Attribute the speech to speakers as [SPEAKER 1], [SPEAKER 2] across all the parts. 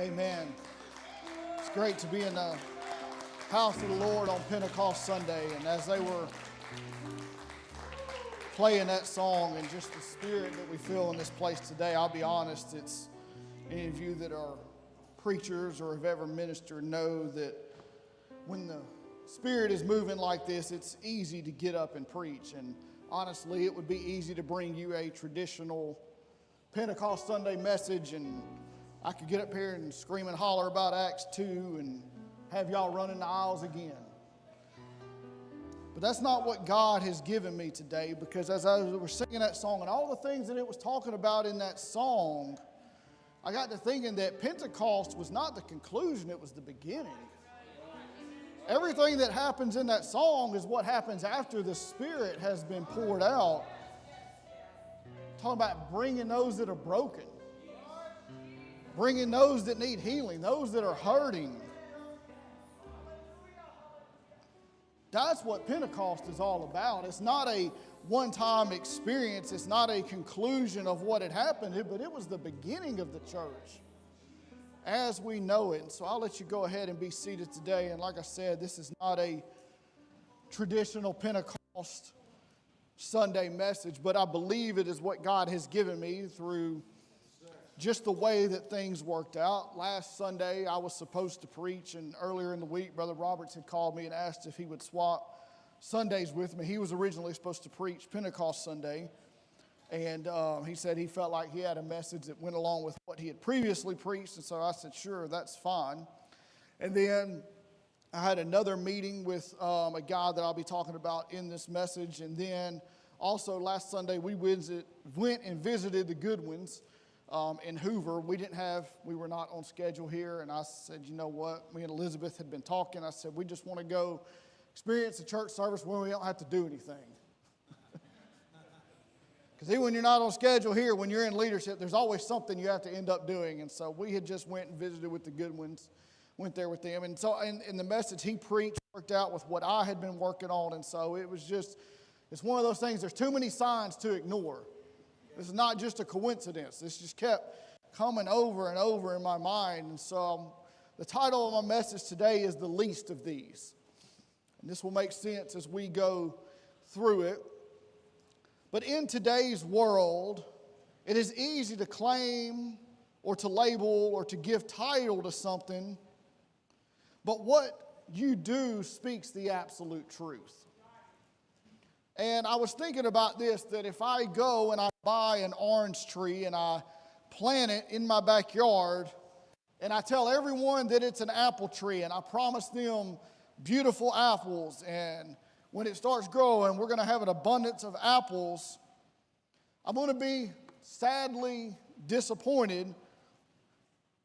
[SPEAKER 1] Amen. It's great to be in the house of the Lord on Pentecost Sunday. And as they were playing that song and just the spirit that we feel in this place today, I'll be honest, it's any of you that are preachers or have ever ministered know that when the Spirit is moving like this, it's easy to get up and preach. And honestly, it would be easy to bring you a traditional Pentecost Sunday message, and I could get up here and scream and holler about Acts 2 and have y'all running the aisles again. But that's not what God has given me today, because as I was singing that song and all the things that it was talking about in that song, I got to thinking that Pentecost was not the conclusion, it was the beginning. Everything that happens in that song is what happens after the Spirit has been poured out. Talking about bringing those that are broken, bringing those that need healing, those that are hurting. That's what Pentecost is all about. It's not a one-time experience. It's not a conclusion of what had happened, but it was the beginning of the church as we know it. And so I'll let you go ahead and be seated today. And like I said, this is not a traditional Pentecost Sunday message, but I believe it is what God has given me through just the way that things worked out. Last Sunday, I was supposed to preach, and earlier in the week, Brother Roberts had called me and asked if he would swap Sundays with me. He was originally supposed to preach Pentecost Sunday, and he said he felt like he had a message that went along with what he had previously preached, and so I said, sure, that's fine. And then I had another meeting with a guy that I'll be talking about in this message, and then also last Sunday we went and visited the Goodwins in Hoover. We were not on schedule here, and I said, you know what, me and Elizabeth had been talking. I said, we just want to go experience a church service where we don't have to do anything. Because even when you're not on schedule here, when you're in leadership, there's always something you have to end up doing. And so we had just went and visited with the Goodwins, went there with them. And so in the message he preached worked out with what I had been working on. And so it was just, it's one of those things, there's too many signs to ignore. This is not just a coincidence. This just kept coming over and over in my mind. And so the title of my message today is The Least of These. And this will make sense as we go through it. But in today's world, it is easy to claim or to label or to give title to something, but what you do speaks the absolute truth. And I was thinking about this, that if I go and I buy an orange tree and I plant it in my backyard and I tell everyone that it's an apple tree and I promise them beautiful apples, and when it starts growing, we're going to have an abundance of apples, I'm going to be sadly disappointed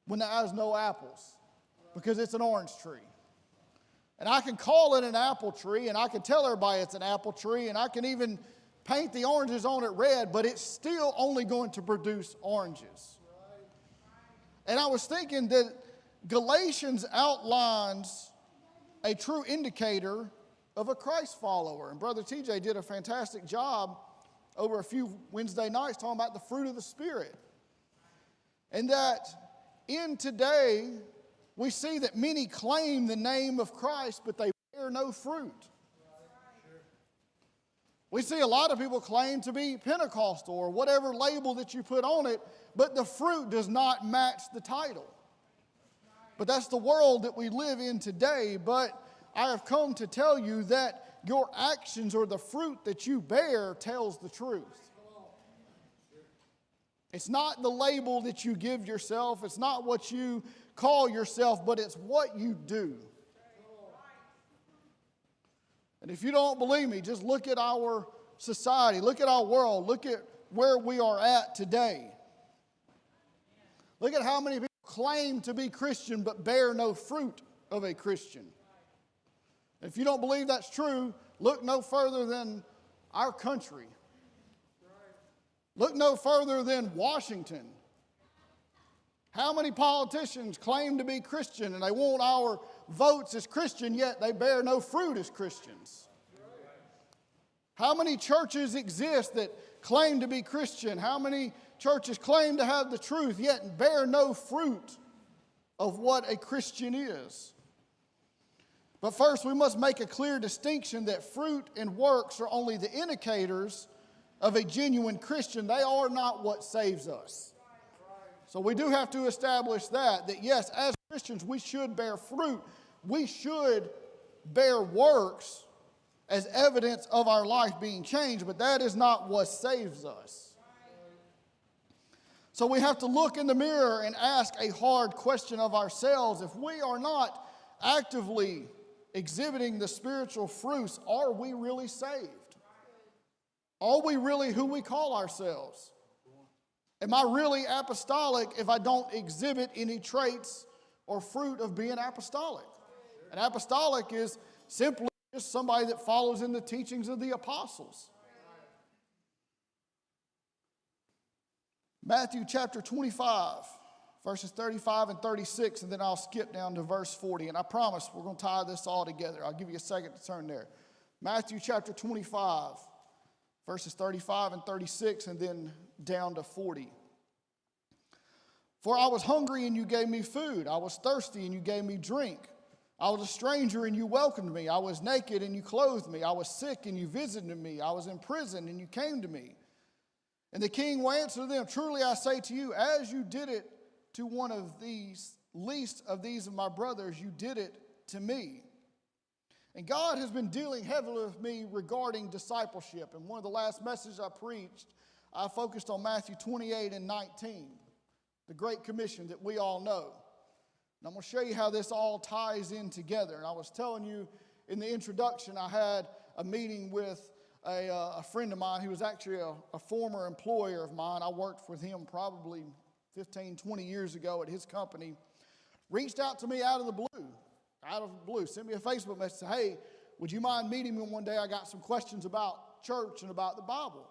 [SPEAKER 1] when there is no apples, because it's an orange tree. And I can call it an apple tree, and I can tell everybody it's an apple tree, and I can even paint the oranges on it red, but it's still only going to produce oranges. And I was thinking that Galatians outlines a true indicator of a Christ follower. And Brother TJ did a fantastic job over a few Wednesday nights talking about the fruit of the Spirit. And that in today, we see that many claim the name of Christ, but they bear no fruit. We see a lot of people claim to be Pentecostal or whatever label that you put on it, but the fruit does not match the title. But that's the world that we live in today. But I have come to tell you that your actions or the fruit that you bear tells the truth. It's not the label that you give yourself. It's not what you call yourself, but it's what you do. And if you don't believe me, just look at our society, look at our world, look at where we are at today. Look at how many people claim to be Christian but bear no fruit of a Christian. If you don't believe that's true, look no further than our country. Look no further than Washington. How many politicians claim to be Christian and they want our votes as Christian, yet they bear no fruit as Christians? How many churches exist that claim to be Christian? How many churches claim to have the truth, yet bear no fruit of what a Christian is. But first, we must make a clear distinction that fruit and works are only the indicators of a genuine Christian. They are not what saves us. So we do have to establish that yes, as Christians, we should bear fruit. We should bear works as evidence of our life being changed, but that is not what saves us. So we have to look in the mirror and ask a hard question of ourselves. If we are not actively exhibiting the spiritual fruits, are we really saved? Are we really who we call ourselves? Am I really apostolic if I don't exhibit any traits or fruit of being apostolic? And apostolic is simply just somebody that follows in the teachings of the apostles. Matthew chapter 25, verses 35 and 36, and then I'll skip down to verse 40. And I promise we're going to tie this all together. I'll give you a second to turn there. Matthew chapter 25, verses 35 and 36, and then down to 40. For I was hungry and you gave me food. I was thirsty and you gave me drink. I was a stranger and you welcomed me. I was naked and you clothed me. I was sick and you visited me. I was in prison and you came to me. And the king will answer to them, truly I say to you, as you did it to one of these, least of these of my brothers, you did it to me. And God has been dealing heavily with me regarding discipleship. And one of the last messages I preached, I focused on Matthew 28 and 19, the Great Commission that we all know. And I'm going to show you how this all ties in together. And I was telling you in the introduction, I had a meeting with a friend of mine. He was actually a former employer of mine. I worked with him probably 15, 20 years ago at his company. Reached out to me out of the blue, sent me a Facebook message, said, hey, would you mind meeting me one day? I got some questions about church and about the Bible.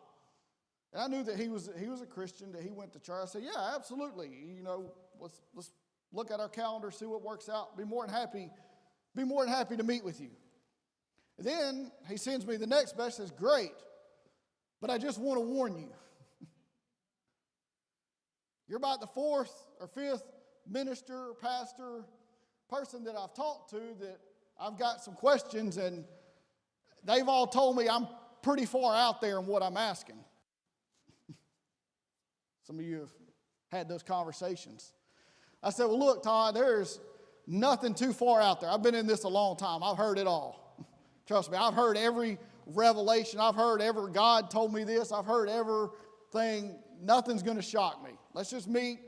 [SPEAKER 1] And I knew that he was a Christian, that he went to church. I said, yeah, absolutely. You know, let's look at our calendar, see what works out. Be more than happy to meet with you. And then he sends me the next message, says, great, but I just want to warn you. You're about the fourth or fifth minister, pastor, person that I've talked to that I've got some questions, and they've all told me I'm pretty far out there in what I'm asking. Some of you have had those conversations. I said, well, look, Todd, there's nothing too far out there. I've been in this a long time. I've heard it all. Trust me, I've heard every revelation. I've heard every God told me this. I've heard everything. Nothing's going to shock me. Let's just meet.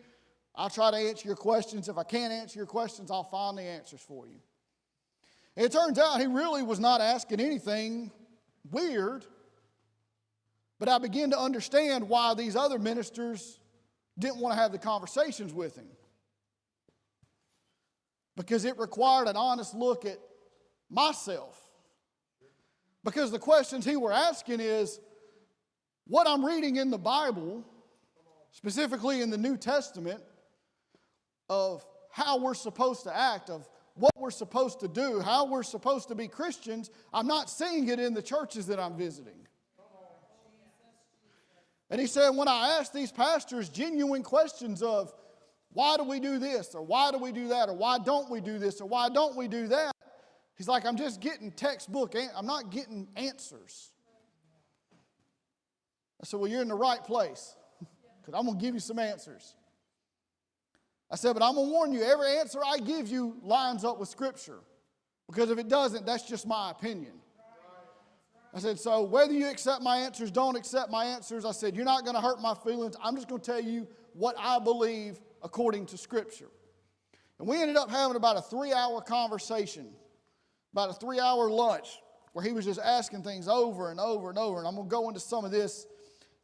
[SPEAKER 1] I'll try to answer your questions. If I can't answer your questions, I'll find the answers for you. And it turns out he really was not asking anything weird, but I began to understand why these other ministers didn't want to have the conversations with him. Because it required an honest look at myself. Because the questions he were asking is, what I'm reading in the Bible, specifically in the New Testament, of how we're supposed to act, of what we're supposed to do, how we're supposed to be Christians, I'm not seeing it in the churches that I'm visiting. And he said, when I ask these pastors genuine questions of, why do we do this, or why do we do that, or why don't we do this, or why don't we do that? He's like, I'm just getting textbook, I'm not getting answers. I said, well, you're in the right place, because I'm going to give you some answers. I said, but I'm going to warn you, every answer I give you lines up with Scripture, because if it doesn't, that's just my opinion. I said, so whether you accept my answers, don't accept my answers, I said, you're not going to hurt my feelings. I'm just going to tell you what I believe according to Scripture. And we ended up having about a 3-hour conversation, about a 3-hour lunch, where he was just asking things over and over and over. And I'm going to go into some of this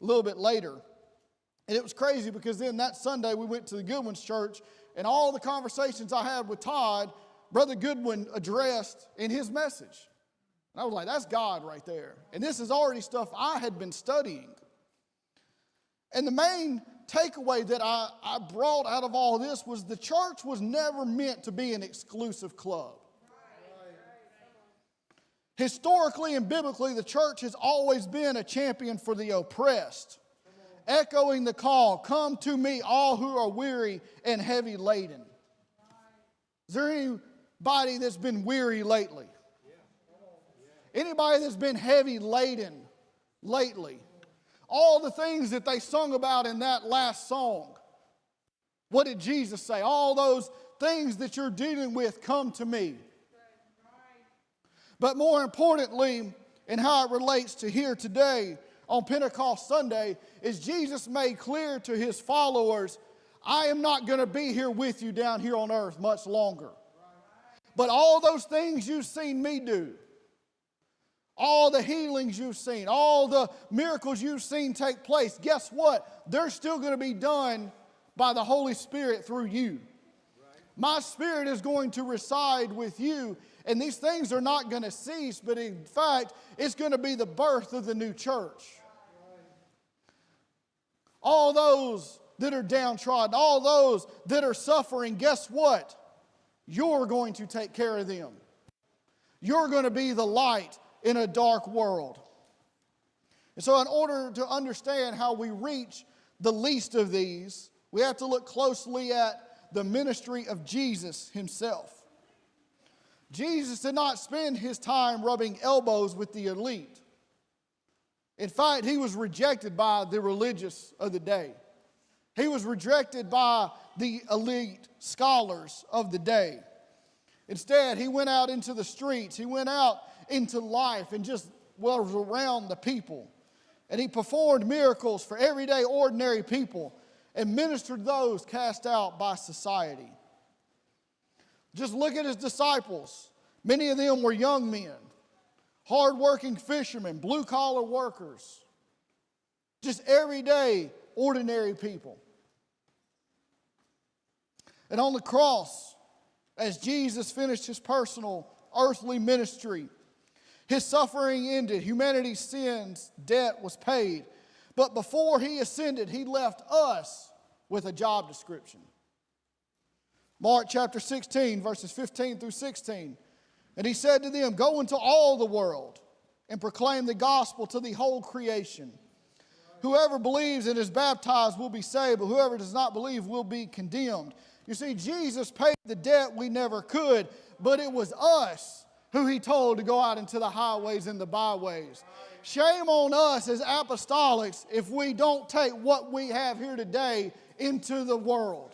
[SPEAKER 1] a little bit later. And it was crazy because then that Sunday we went to the Goodwin's church, and all the conversations I had with Todd, Brother Goodwin addressed in his message. And I was like, that's God right there. And this is already stuff I had been studying. And the main takeaway that I brought out of all of this was the church was never meant to be an exclusive club. Historically and biblically, the church has always been a champion for the oppressed, echoing the call, come to me, all who are weary and heavy laden. Is there anybody that's been weary lately? Anybody that's been heavy laden lately? All the things that they sung about in that last song. What did Jesus say? All those things that you're dealing with, come to me. But more importantly, and how it relates to here today on Pentecost Sunday, is Jesus made clear to his followers, I am not going to be here with you down here on earth much longer. But all those things you've seen me do, all the healings you've seen, all the miracles you've seen take place, guess what? They're still going to be done by the Holy Spirit through you. My Spirit is going to reside with you, and these things are not going to cease, but in fact, it's going to be the birth of the new church. All those that are downtrodden, all those that are suffering, guess what? You're going to take care of them. You're going to be the light in a dark world. And so in order to understand how we reach the least of these, we have to look closely at the ministry of Jesus himself. Jesus did not spend his time rubbing elbows with the elite. In fact, he was rejected by the religious of the day. He was rejected by the elite scholars of the day. Instead, he went out into the streets. He went out into life and just was around the people. And he performed miracles for everyday, ordinary people and ministered those cast out by society. Just look at his disciples. Many of them were young men, hard-working fishermen, blue-collar workers, just everyday, ordinary people. And on the cross, as Jesus finished his personal earthly ministry, his suffering ended, humanity's sins, debt was paid. But before he ascended, he left us with a job description. Mark chapter 16, verses 15 through 16. And he said to them, go into all the world and proclaim the gospel to the whole creation. Whoever believes and is baptized will be saved, but whoever does not believe will be condemned. You see, Jesus paid the debt we never could, but it was us who he told to go out into the highways and the byways. Shame on us as apostolics if we don't take what we have here today into the world.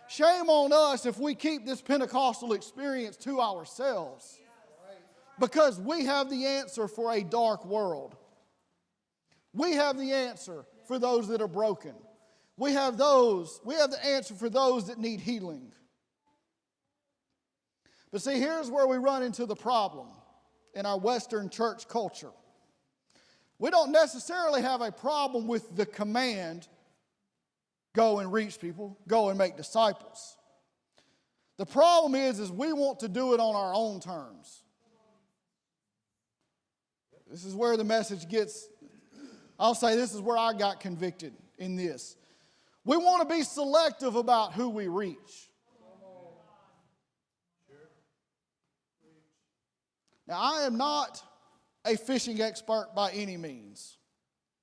[SPEAKER 1] Shame on us if we keep this Pentecostal experience to ourselves, because we have the answer for a dark world. We have the answer for those that are broken. We have the answer for those that need healing. But see, here's where we run into the problem in our Western church culture. We don't necessarily have a problem with the command, go and reach people, go and make disciples. The problem is we want to do it on our own terms. This is where the message gets, I'll say this is where I got convicted in this. We want to be selective about who we reach. Now, I am not a fishing expert by any means,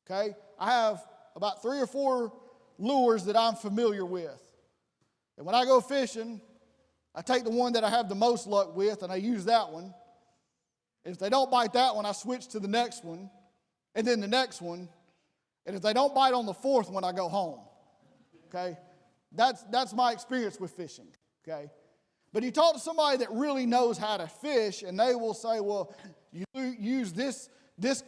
[SPEAKER 1] okay? I have about 3 or 4 lures that I'm familiar with. And when I go fishing, I take the one that I have the most luck with and I use that one. And if they don't bite that one, I switch to the next one and then the next one. And if they don't bite on the 4th one, I go home, okay? That's my experience with fishing, okay? But you talk to somebody that really knows how to fish, and they will say, well, you use this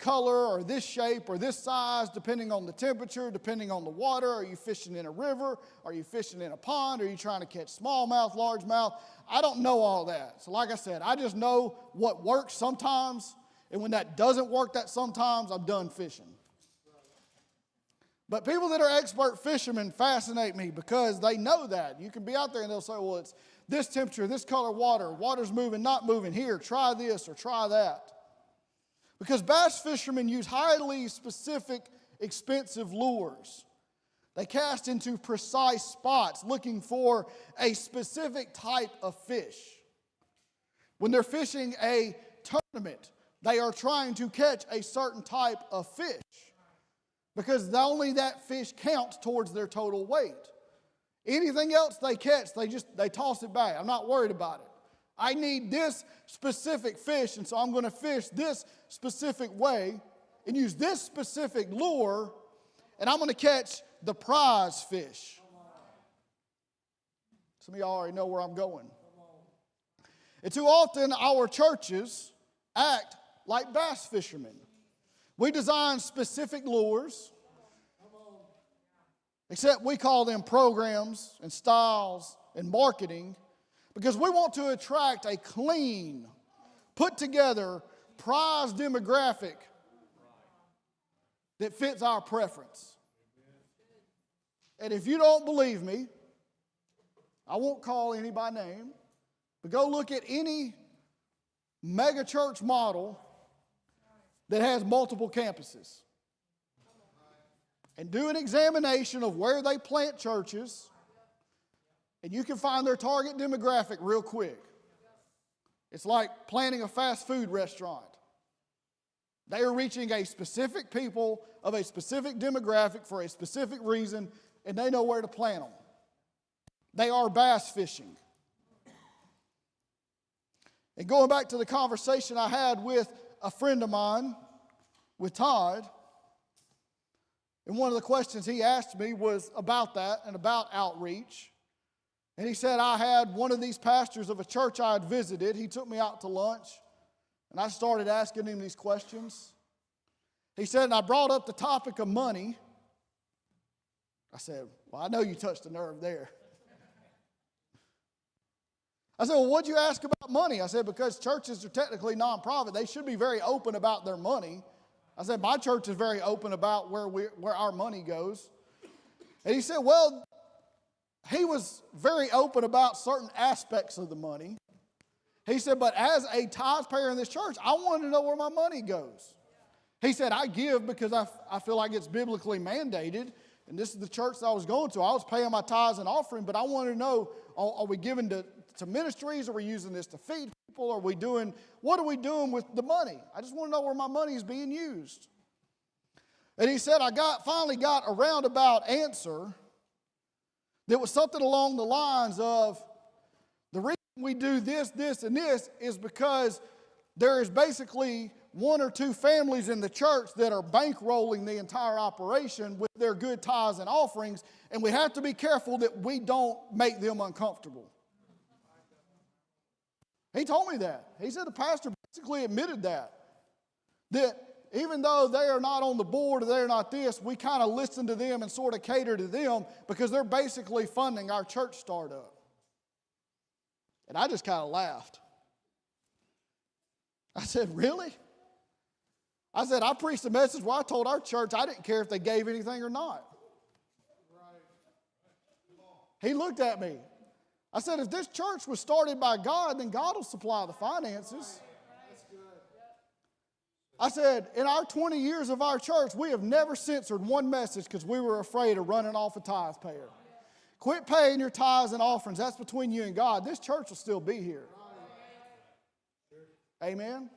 [SPEAKER 1] color or this shape or this size depending on the temperature, depending on the water. Are you fishing in a river? Are you fishing in a pond? Are you trying to catch smallmouth, largemouth? I don't know all that. So like I said, I just know what works sometimes, and when that doesn't work that sometimes, I'm done fishing. But people that are expert fishermen fascinate me because they know that. You can be out there and they'll say, well, it's this temperature, this color water's moving, not moving here, try this or try that. Because bass fishermen use highly specific, expensive lures. They cast into precise spots looking for a specific type of fish. When they're fishing a tournament, they are trying to catch a certain type of fish because only that fish counts towards their total weight. Anything else they catch, they toss it back. I'm not worried about it. I need this specific fish, and so I'm going to fish this specific way and use this specific lure, and I'm going to catch the prize fish. Some of y'all already know where I'm going. And too often our churches act like bass fishermen. We design specific lures, except we call them programs and styles and marketing, because we want to attract a clean, put together, prize demographic that fits our preference. And if you don't believe me, I won't call any by name, but go look at any mega church model that has multiple campuses and do an examination of where they plant churches, and you can find their target demographic real quick. It's like planting a fast food restaurant. They are reaching a specific people of a specific demographic for a specific reason, and they know where to plant them. They are bass fishing. And going back to the conversation I had with a friend of mine, with Todd, and one of the questions he asked me was about that and about outreach. And he said, I had one of these pastors of a church I had visited. He took me out to lunch, and I started asking him these questions. He said, and I brought up the topic of money. I said, well, I know you touched a nerve there. I said, well, what'd you ask about money? I said, because churches are technically nonprofit, they should be very open about their money. I said, my church is very open about where our money goes. And he said, well, he was very open about certain aspects of the money. He said, but as a tithe payer in this church, I wanted to know where my money goes. He said, I give because I feel like it's biblically mandated. And this is the church that I was going to. I was paying my tithes and offering, but I wanted to know, are we giving to ministries? Are we using this to feed people? What are we doing with the money? I just want to know where my money is being used. And he said, I finally got a roundabout answer that was something along the lines of, the reason we do this, this, and this is because there is basically one or two families in the church that are bankrolling the entire operation with their good tithes and offerings, and we have to be careful that we don't make them uncomfortable. He told me that. He said the pastor basically admitted that even though they are not on the board or they're not this, we kind of listen to them and sort of cater to them because they're basically funding our church startup. And I just kind of laughed. I said, really? I said, I preached a message where I told our church I didn't care if they gave anything or not. He looked at me. I said, if this church was started by God, then God will supply the finances. I said, in our 20 years of our church, we have never censored one message because we were afraid of running off a tithe payer. Quit paying your tithes and offerings. That's between you and God. This church will still be here. Amen?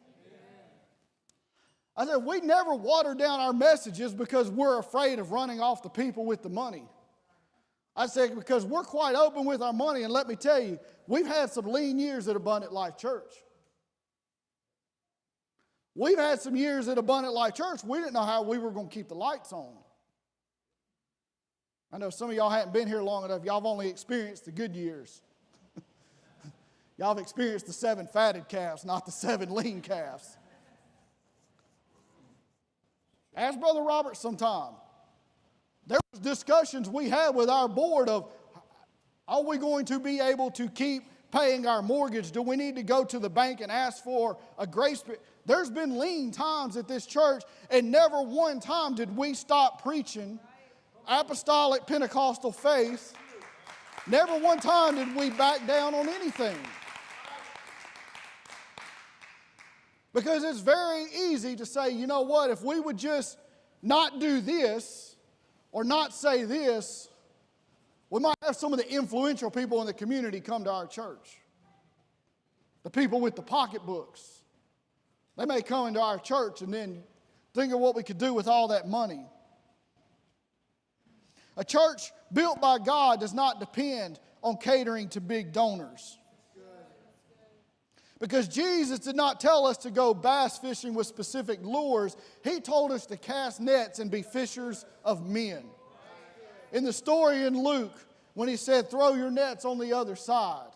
[SPEAKER 1] I said, we never water down our messages because we're afraid of running off the people with the money. I said, because we're quite open with our money, and let me tell you, we've had some lean years at Abundant Life Church. We've had some years at Abundant Life Church, we didn't know how we were going to keep the lights on. I know some of y'all hadn't been here long enough. Y'all have only experienced the good years. Y'all have experienced the 7 fatted calves, not the 7 lean calves. Ask Brother Robert sometime. There was discussions we had with our board of, are we going to be able to keep paying our mortgage? Do we need to go to the bank and ask for a grace period? There's been lean times at this church, and never one time did we stop preaching apostolic Pentecostal faith. Never one time did we back down on anything. Because it's very easy to say, you know what, if we would just not do this or not say this, we might have some of the influential people in the community come to our church. The people with the pocketbooks. They may come into our church and then think of what we could do with all that money. A church built by God does not depend on catering to big donors. Because Jesus did not tell us to go bass fishing with specific lures. He told us to cast nets and be fishers of men. In the story in Luke, when he said, throw your nets on the other side.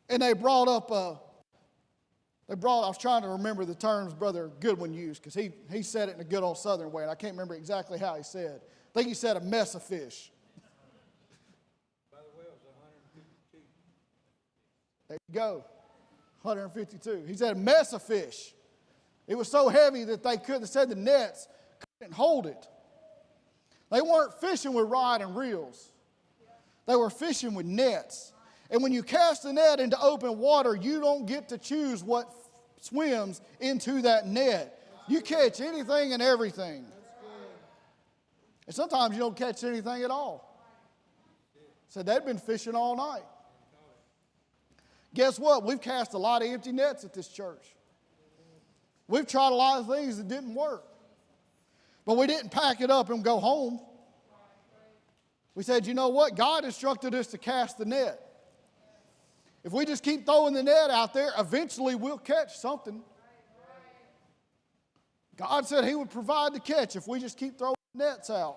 [SPEAKER 1] And they brought up I was trying to remember the terms Brother Goodwin used, because he said it in a good old Southern way, and I can't remember exactly how he said. I think he said a mess of fish.
[SPEAKER 2] By the way, it was 152.
[SPEAKER 1] There you go, 152. He said a mess of fish. It was so heavy that they said the nets couldn't hold it. They weren't fishing with rod and reels. They were fishing with nets. And when you cast the net into open water, you don't get to choose what swims into that net. You catch anything and everything. And sometimes you don't catch anything at all. So they've been fishing all night. Guess what? We've cast a lot of empty nets at this church. We've tried a lot of things that didn't work. But we didn't pack it up and go home. We said, you know what? God instructed us to cast the net. If we just keep throwing the net out there, eventually we'll catch something. God said He would provide the catch if we just keep throwing nets out.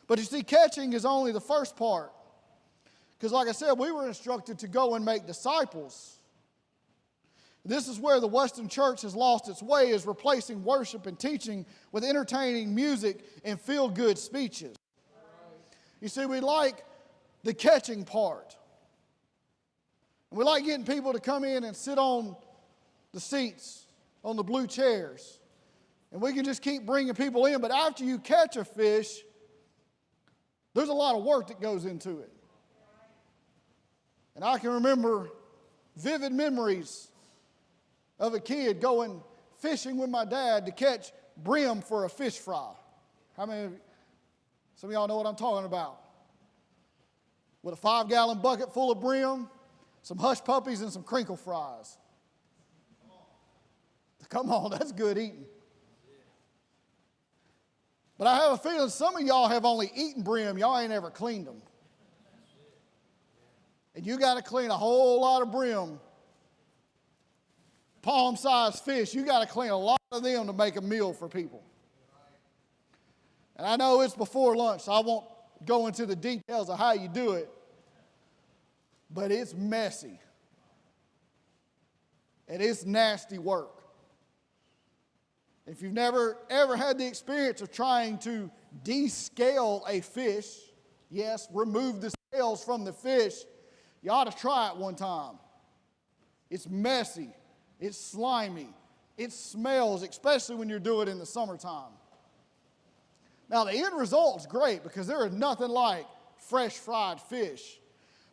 [SPEAKER 1] But you see, catching is only the first part. Because like I said, we were instructed to go and make disciples. This is where the Western church has lost its way, is replacing worship and teaching with entertaining music and feel-good speeches. You see, we like the catching part. And we like getting people to come in and sit on the seats, on the blue chairs. And we can just keep bringing people in. But after you catch a fish, there's a lot of work that goes into it. And I can remember vivid memories of a kid going fishing with my dad to catch brim for a fish fry. Some of y'all know what I'm talking about. With a 5-gallon bucket full of brim, some hush puppies, and some crinkle fries. Come on, that's good eating. But I have a feeling some of y'all have only eaten brim, y'all ain't ever cleaned them. And you got to clean a whole lot of brim. Palm-sized fish, you got to clean a lot of them to make a meal for people. And I know it's before lunch, so I won't go into the details of how you do it. But it's messy. And it's nasty work. If you've never ever had the experience of trying to descale a fish, yes, remove the scales from the fish, you ought to try it one time. It's messy. It's slimy. It smells, especially when you do it in the summertime. Now, the end result is great because there is nothing like fresh fried fish.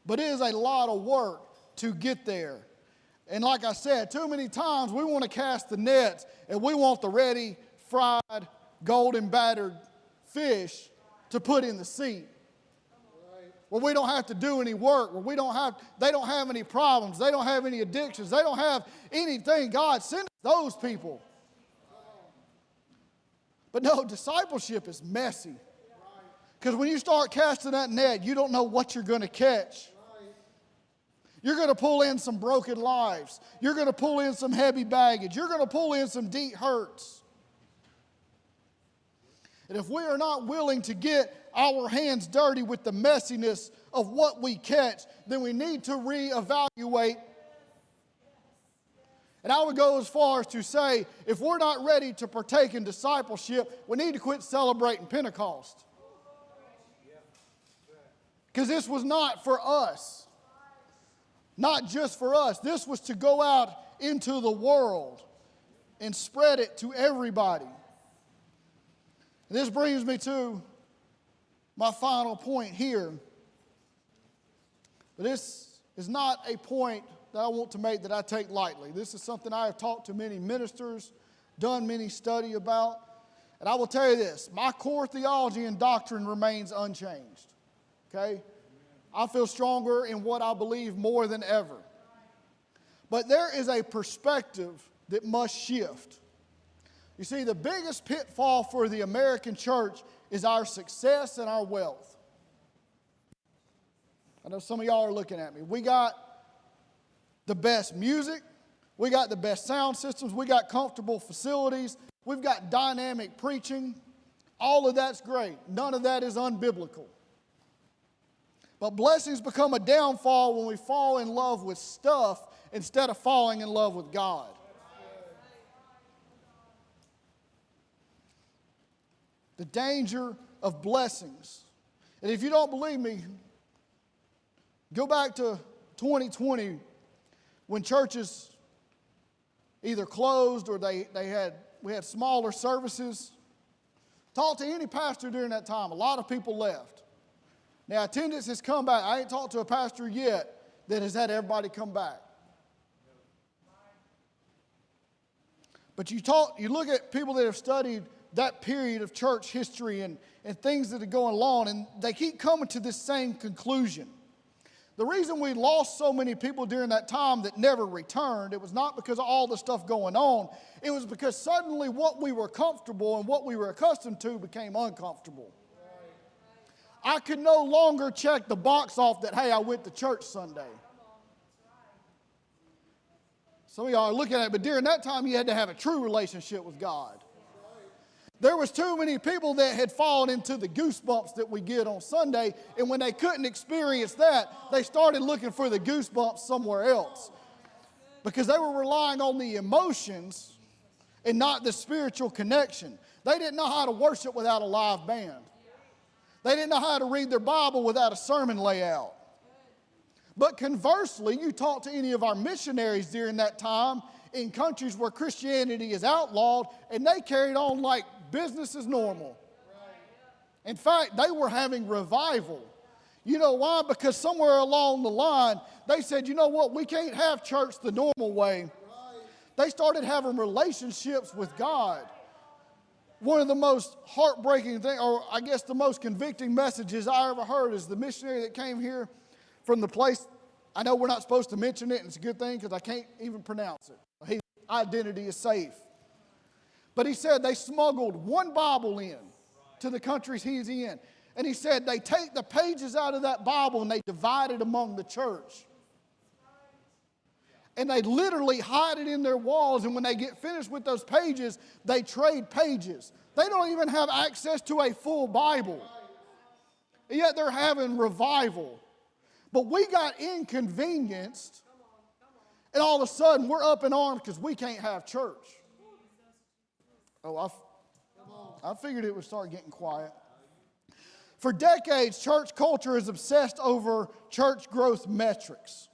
[SPEAKER 1] But it is a lot of work to get there. And like I said, too many times we want to cast the nets and we want the ready, fried, golden battered fish to put in the seat. Where we don't have to do any work, where they don't have any problems, they don't have any addictions, they don't have anything. God, send those people. But no, discipleship is messy. Because when you start casting that net, you don't know what you're going to catch. You're going to pull in some broken lives. You're going to pull in some heavy baggage. You're going to pull in some deep hurts. And if we are not willing to get our hands dirty with the messiness of what we catch, then we need to reevaluate. And I would go as far as to say, if we're not ready to partake in discipleship, we need to quit celebrating Pentecost. Because this was not for us. Not just for us. This was to go out into the world and spread it to everybody. And this brings me to my final point here. But this is not a point that I want to make that I take lightly. This is something I have talked to many ministers, done many study about. And I will tell you this, my core theology and doctrine remains unchanged. Okay? I feel stronger in what I believe more than ever. But there is a perspective that must shift. You see, the biggest pitfall for the American church is our success and our wealth. I know some of y'all are looking at me. We got the best music. We got the best sound systems. We got comfortable facilities. We've got dynamic preaching. All of that's great. None of that is unbiblical. But blessings become a downfall when we fall in love with stuff instead of falling in love with God. The danger of blessings. And if you don't believe me, go back to 2020 when churches either closed or we had smaller services. Talk to any pastor during that time. A lot of people left. Now, attendance has come back. I ain't talked to a pastor yet that has had everybody come back. But you look at people that have studied that period of church history and things that are going on, and they keep coming to this same conclusion. The reason we lost so many people during that time that never returned, it was not because of all the stuff going on. It was because suddenly what we were comfortable and what we were accustomed to became uncomfortable. I could no longer check the box off that, hey, I went to church Sunday. Some of y'all are looking at it, but during that time you had to have a true relationship with God. There was too many people that had fallen into the goosebumps that we get on Sunday, and when they couldn't experience that, they started looking for the goosebumps somewhere else because they were relying on the emotions and not the spiritual connection. They didn't know how to worship without a live band. They didn't know how to read their Bible without a sermon layout. But conversely, you talk to any of our missionaries during that time in countries where Christianity is outlawed, and they carried on like business as normal. In fact, they were having revival. You know why? Because somewhere along the line, they said, you know what, we can't have church the normal way. They started having relationships with God. One of the most heartbreaking things, or I guess the most convicting messages I ever heard is the missionary that came here from the place. I know we're not supposed to mention it, and it's a good thing because I can't even pronounce it. His identity is safe. But he said they smuggled one Bible in to the countries he's in. And he said they take the pages out of that Bible and they divide it among the church. And they literally hide it in their walls, and when they get finished with those pages, they trade pages. They don't even have access to a full Bible. And yet they're having revival. But we got inconvenienced, and all of a sudden we're up in arms because we can't have church. Oh, I figured it would start getting quiet. For decades, church culture is obsessed over church growth metrics.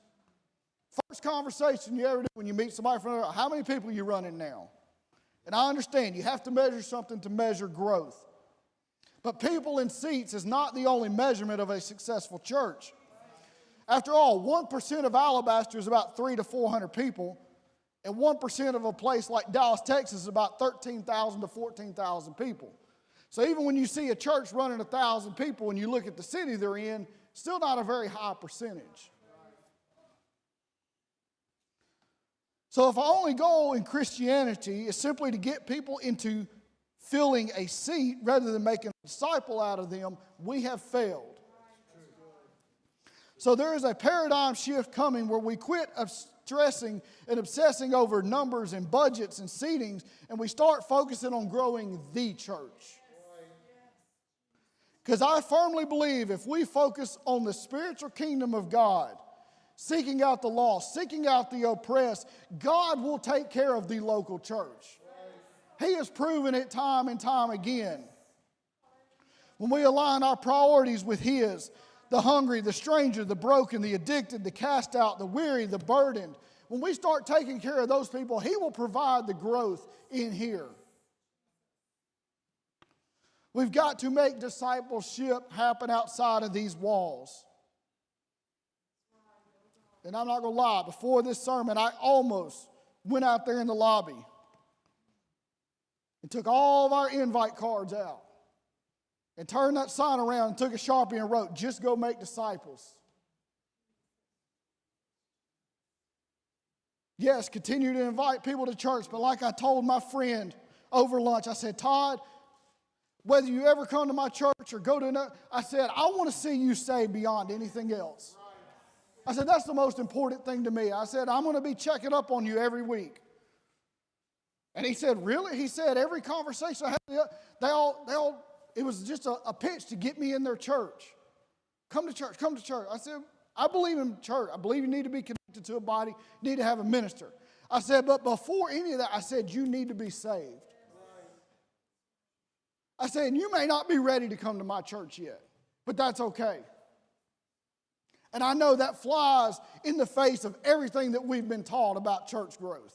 [SPEAKER 1] First conversation you ever do when you meet somebody from another, how many people are you running now? And I understand you have to measure something to measure growth. But people in seats is not the only measurement of a successful church. After all, 1% of Alabaster is about 300 to 400 people, and 1% of a place like Dallas, Texas is about 13,000 to 14,000 people. So even when you see a church running 1,000 people and you look at the city they're in, still not a very high percentage. So if our only goal in Christianity is simply to get people into filling a seat rather than making a disciple out of them, we have failed. So there is a paradigm shift coming where we quit stressing and obsessing over numbers and budgets and seatings, and we start focusing on growing the church. Because I firmly believe if we focus on the spiritual kingdom of God, seeking out the lost, seeking out the oppressed, God will take care of the local church. He has proven it time and time again. When we align our priorities with His, the hungry, the stranger, the broken, the addicted, the cast out, the weary, the burdened, when we start taking care of those people, He will provide the growth in here. We've got to make discipleship happen outside of these walls. And I'm not going to lie, before this sermon, I almost went out there in the lobby and took all of our invite cards out and turned that sign around and took a Sharpie and wrote, "Just go make disciples." Yes, continue to invite people to church, but like I told my friend over lunch. I said, Todd, whether you ever come to my church or go to another, I said, I want to see you saved beyond anything else. I said, that's the most important thing to me. I said, I'm going to be checking up on you every week. And he said, really? He said, every conversation I had, it was just a pitch to get me in their church. Come to church, come to church. I said, I believe in church. I believe you need to be connected to a body. You need to have a minister. I said, but before any of that, I said, you need to be saved. I said, you may not be ready to come to my church yet, but that's okay. And I know that flies in the face of everything that we've been taught about church growth.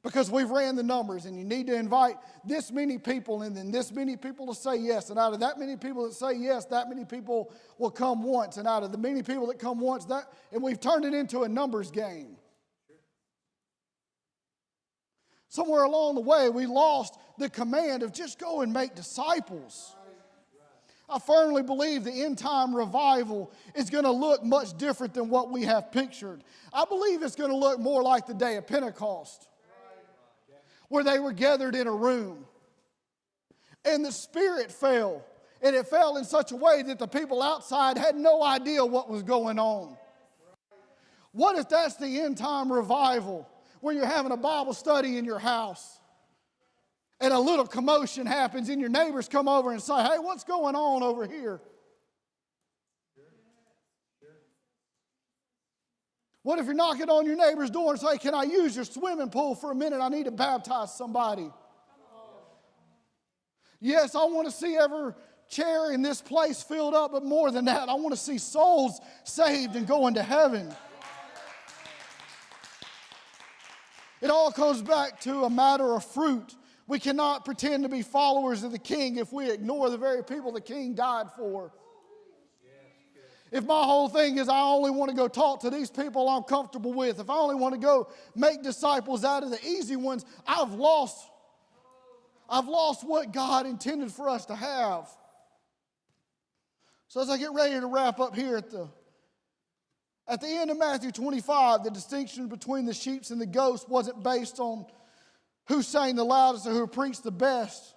[SPEAKER 1] Because we've ran the numbers, and you need to invite this many people, and then this many people to say yes. And out of that many people that say yes, that many people will come once. And out of the many people that come once, and we've turned it into a numbers game. Somewhere along the way, we lost the command of just go and make disciples. I firmly believe the end-time revival is going to look much different than what we have pictured. I believe it's going to look more like the day of Pentecost, where they were gathered in a room, and the Spirit fell, and it fell in such a way that the people outside had no idea what was going on. What if that's the end-time revival, where you're having a Bible study in your house, and a little commotion happens, and your neighbors come over and say, hey, what's going on over here? What if you're knocking on your neighbor's door and say, can I use your swimming pool for a minute? I need to baptize somebody. Yes, I want to see every chair in this place filled up, but more than that, I want to see souls saved and going to heaven. It all comes back to a matter of fruit. We cannot pretend to be followers of the King if we ignore the very people the King died for. If my whole thing is I only want to go talk to these people I'm comfortable with, if I only want to go make disciples out of the easy ones, I've lost what God intended for us to have. So as I get ready to wrap up here at the end of Matthew 25, the distinction between the sheep and the goats wasn't based on who sang the loudest or who preached the best.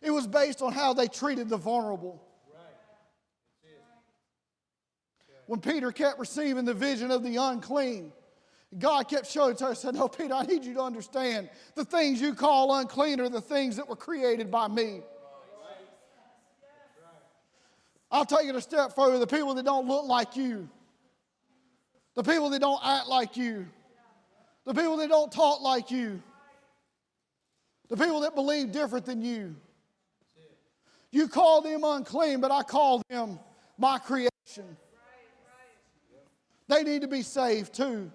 [SPEAKER 1] It was based on how they treated the vulnerable. When Peter kept receiving the vision of the unclean, God kept showing it to us and said, no, Peter, I need you to understand the things you call unclean are the things that were created by me. I'll take it a step further. The people that don't look like you, the people that don't act like you, the people that don't talk like you, the people that believe different than you. You call them unclean, but I call them my creation. They need to be saved too.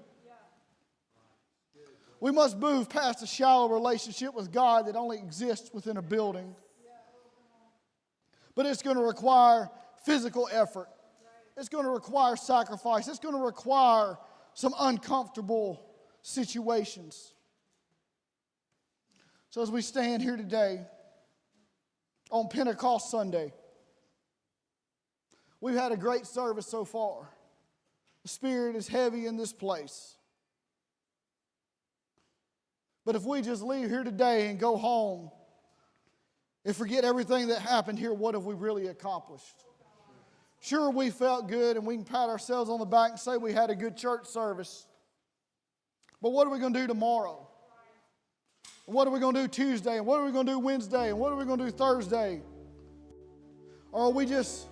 [SPEAKER 1] We must move past a shallow relationship with God that only exists within a building. But it's going to require physical effort. It's going to require sacrifice. It's going to require some uncomfortable situations. So as we stand here today on Pentecost Sunday, we've had a great service so far. The Spirit is heavy in this place. But if we just leave here today and go home and forget everything that happened here, what have we really accomplished? Sure, we felt good and we can pat ourselves on the back and say we had a good church service. But what are we going to do tomorrow? What are we going to do Tuesday? And what are we going to do Wednesday? And what are we going to do Thursday? Or are we just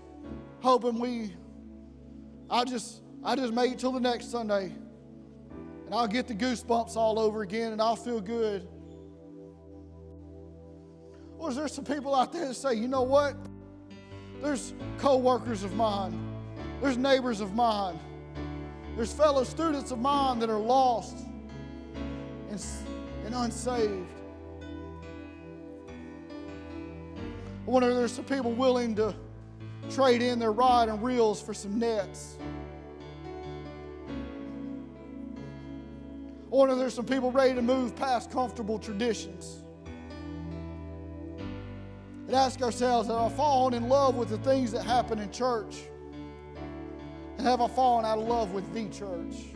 [SPEAKER 1] hoping I just made it till the next Sunday and I'll get the goosebumps all over again and I'll feel good? Or is there some people out there that say, you know what? There's co-workers of mine. There's neighbors of mine. There's fellow students of mine that are lost and unsaved. I wonder if there's some people willing to trade in their rod and reels for some nets. I wonder if there's some people ready to move past comfortable traditions and ask ourselves, have I fallen in love with the things that happen in church? And have I fallen out of love with the church?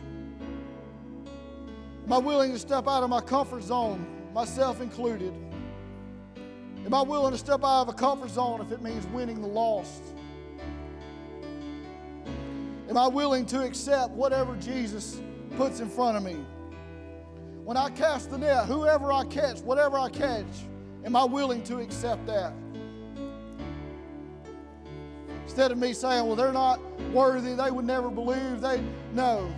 [SPEAKER 1] Am I willing to step out of my comfort zone, myself included, Am I willing to step out of a comfort zone if it means winning the lost? Am I willing to accept whatever Jesus puts in front of me? When I cast the net, whoever I catch, whatever I catch, am I willing to accept that? Instead of me saying, well, they're not worthy, they would never believe, no.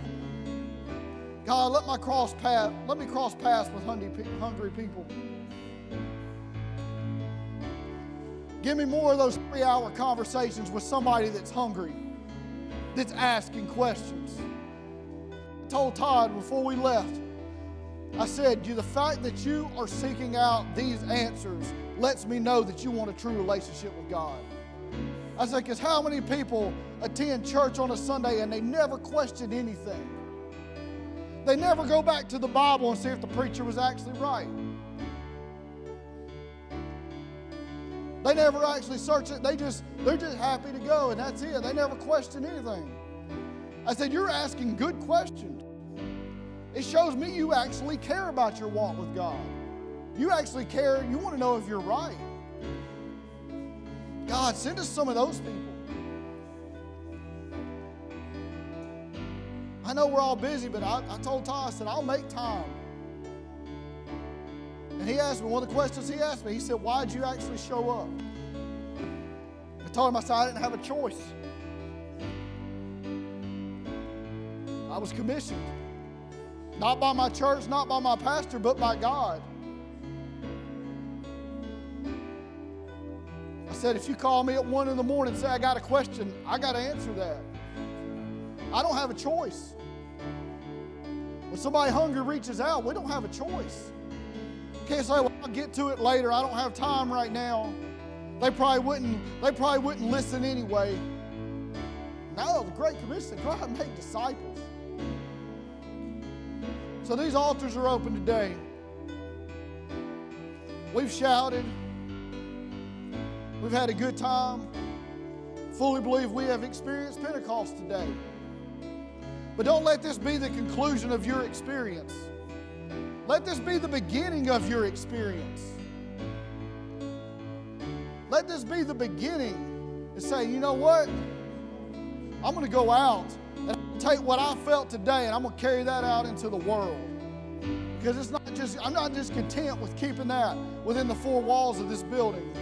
[SPEAKER 1] God, let me cross paths with hungry people. Give me more of those 3-hour conversations with somebody that's hungry, that's asking questions. I told Todd before we left, I said, the fact that you are seeking out these answers lets me know that you want a true relationship with God. I said, because how many people attend church on a Sunday and they never question anything? They never go back to the Bible and see if the preacher was actually right. They never actually search it. They're just happy to go, and that's it. They never question anything. I said, you're asking good questions. It shows me you actually care about your walk with God. You actually care. You want to know if you're right. God, send us some of those people. I know we're all busy, but I told Todd, I said, I'll make time. And he asked me, one of the questions he asked me, he said, why'd you actually show up? I told him, I said, I didn't have a choice. I was commissioned. Not by my church, not by my pastor, but by God. I said, if you call me at 1 in the morning and say, I got a question, I got to answer that. I don't have a choice. When somebody hungry reaches out, we don't have a choice. Can't say, well, I'll get to it later. I don't have time right now. They probably wouldn't listen anyway. No, the Great Commission said, go out and make disciples. So these altars are open today. We've shouted. We've had a good time. Fully believe we have experienced Pentecost today. But don't let this be the conclusion of your experience. Let this be the beginning of your experience. Let this be the beginning to say, you know what? I'm going to go out and take what I felt today and I'm going to carry that out into the world. Because I'm not just content with keeping that within the 4 walls of this building.